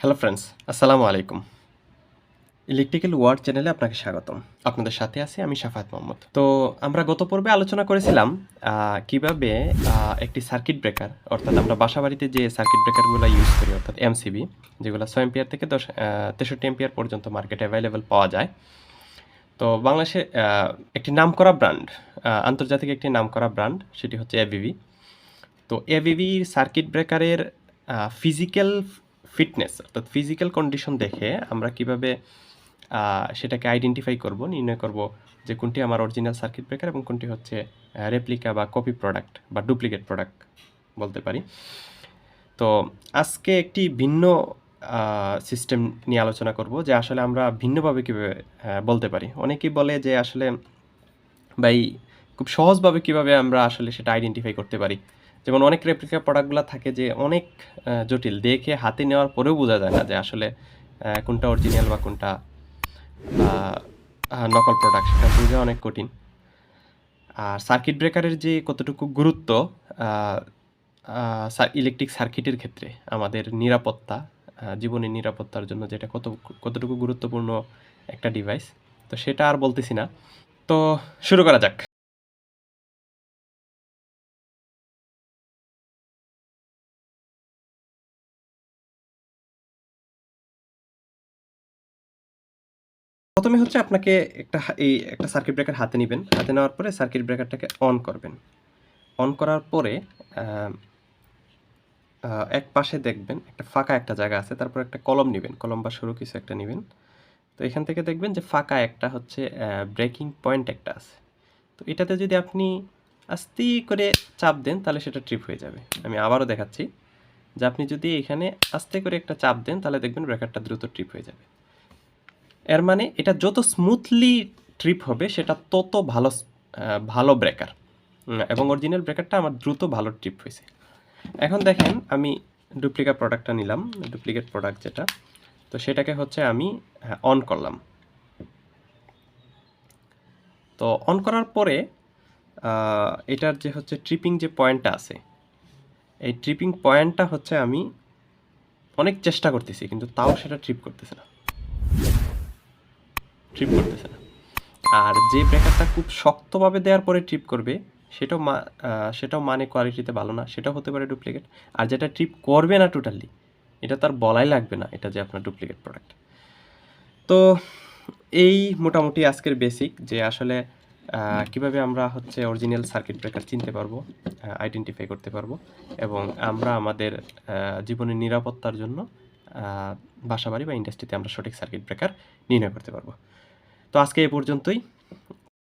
Hello friends, আসসালামু আলাইকুম। Electrical word চ্যানেলে আপনাকে স্বাগতম। আপনাদের সাথে আছি আমি সাফায়াত মোহাম্মদ। তো আমরা গত পর্বে আলোচনা করেছিলাম কিভাবে একটি সার্কিট ব্রেকার অর্থাৎ আমরা বাসাবাড়িতে যে সার্কিট ব্রেকারগুলো ইউজ করি অর্থাৎ এমসিবি যেগুলো ৬ অ্যাম্পিয়ার থেকে ৬৩ অ্যাম্পিয়ার পর্যন্ত মার্কেটে অ্যাভেলেবল পাওয়া যায়। তো বাংলাদেশে একটি নামকরা ব্র্যান্ড, আন্তর্জাতিক একটি নামকরা ব্র্যান্ড সেটি হচ্ছে এবিবি। তো এবিবির সার্কিট ব্রেকারের ফিজিক্যাল ফিটনেস অর্থাৎ ফিজিক্যাল কন্ডিশন দেখে আমরা কিভাবে সেটাকে আইডেন্টিফাই করব, নির্ণয় করব যে কোনটি আমার অরিজিনাল সার্কিট ব্রেকার এবং কোনটি হচ্ছে রেপ্লিকা বা কপি প্রোডাক্ট বা ডুপ্লিকেট প্রোডাক্ট বলতে পারি। তো আজকে একটি ভিন্ন সিস্টেম নিয়ে আলোচনা করব যে আসলে আমরা ভিন্নভাবে কীভাবে বলতে পারি। অনেকেই বলে যে আসলে ভাই খুব সহজভাবে কিভাবে আমরা আসলে সেটা আইডেন্টিফাই করতে পারি। যেমন অনেক রেপ্লিকা প্রোডাক্টগুলো থাকে যে অনেক জটিল, দেখে হাতে নেওয়ার পরেও বোঝা যায় না যে আসলে কোনটা অরিজিনাল বা কোনটা নকল প্রোডাক্ট, সেটা বোঝা অনেক কঠিন। আর সার্কিট ব্রেকারের যে কতটুকু গুরুত্ব ইলেকট্রিক সার্কিটের ক্ষেত্রে আমাদের নিরাপত্তা, জীবনের নিরাপত্তার জন্য যেটা কতটুকু গুরুত্বপূর্ণ একটা ডিভাইস, তো সেটা আর বলতেছি না। তো শুরু করা যাক। প্রথমে হচ্ছে আপনাকে একটা সার্কিট ব্রেকার হাতে নেবেন। হাতে নেওয়ার পরে সার্কিট ব্রেকারটাকে অন করবেন। অন করার পরে এক পাশে দেখবেন একটা ফাঁকা একটা জায়গা আছে, তারপর একটা কলম নেবেন, কলম বা সরু কিছু একটা নেবেন। তো এখান থেকে দেখবেন যে ফাঁকা একটা হচ্ছে ব্রেকিং পয়েন্ট একটা আছে। তো এটাতে যদি আপনি আস্তে করে চাপ দেন তাহলে সেটা ট্রিপ হয়ে যাবে। আমি আবারও দেখাচ্ছি যে আপনি যদি এখানে আস্তে করে একটা চাপ দেন তাহলে দেখবেন ব্রেকারটা দ্রুত ট্রিপ হয়ে যাবে। এর মানে এটা যত স্মুথলি ট্রিপ হবে সেটা তত ভালো ব্রেকার, এবং অরিজিনাল ব্রেকারটা আমার দ্রুত ভালো ট্রিপ হয়েছে। এখন দেখেন আমি ডুপ্লিকেট প্রোডাক্টটা নিলাম, ডুপ্লিকেট প্রোডাক্ট যেটা, তো সেটাকে হচ্ছে আমি অন করলাম। তো অন করার পরে এটার যে হচ্ছে ট্রিপিং যে পয়েন্টটা আছে, এই ট্রিপিং পয়েন্টটা হচ্ছে আমি অনেক চেষ্টা করতেছি কিন্তু তাও সেটা ট্রিপ করতেছে না। আর যে ব্রেকারটা খুব শক্তভাবে দেওয়ার পরে ট্রিপ করবে সেটাও মানে কোয়ালিটিতে ভালো না, সেটাও হতে পারে ডুপ্লিকেট। আর যেটা ট্রিপ করবে না টোটালি, এটা তার বলাই লাগবে না এটা যে আপনার ডুপ্লিকেট প্রোডাক্ট। তো এই মোটামুটি আজকের বেসিক যে আসলে কিভাবে আমরা হচ্ছে অরিজিনাল সার্কিট ব্রেকার চিনতে পারবো, আইডেন্টিফাই করতে পারবো, এবং আমরা আমাদের জীবনের নিরাপত্তার জন্য বাসাবাড়ি বা ইন্ডাস্ট্রিতে আমরা সঠিক সার্কিট ব্রেকার নির্ণয় করতে পারবো। তো আজকে এ পর্যন্তই।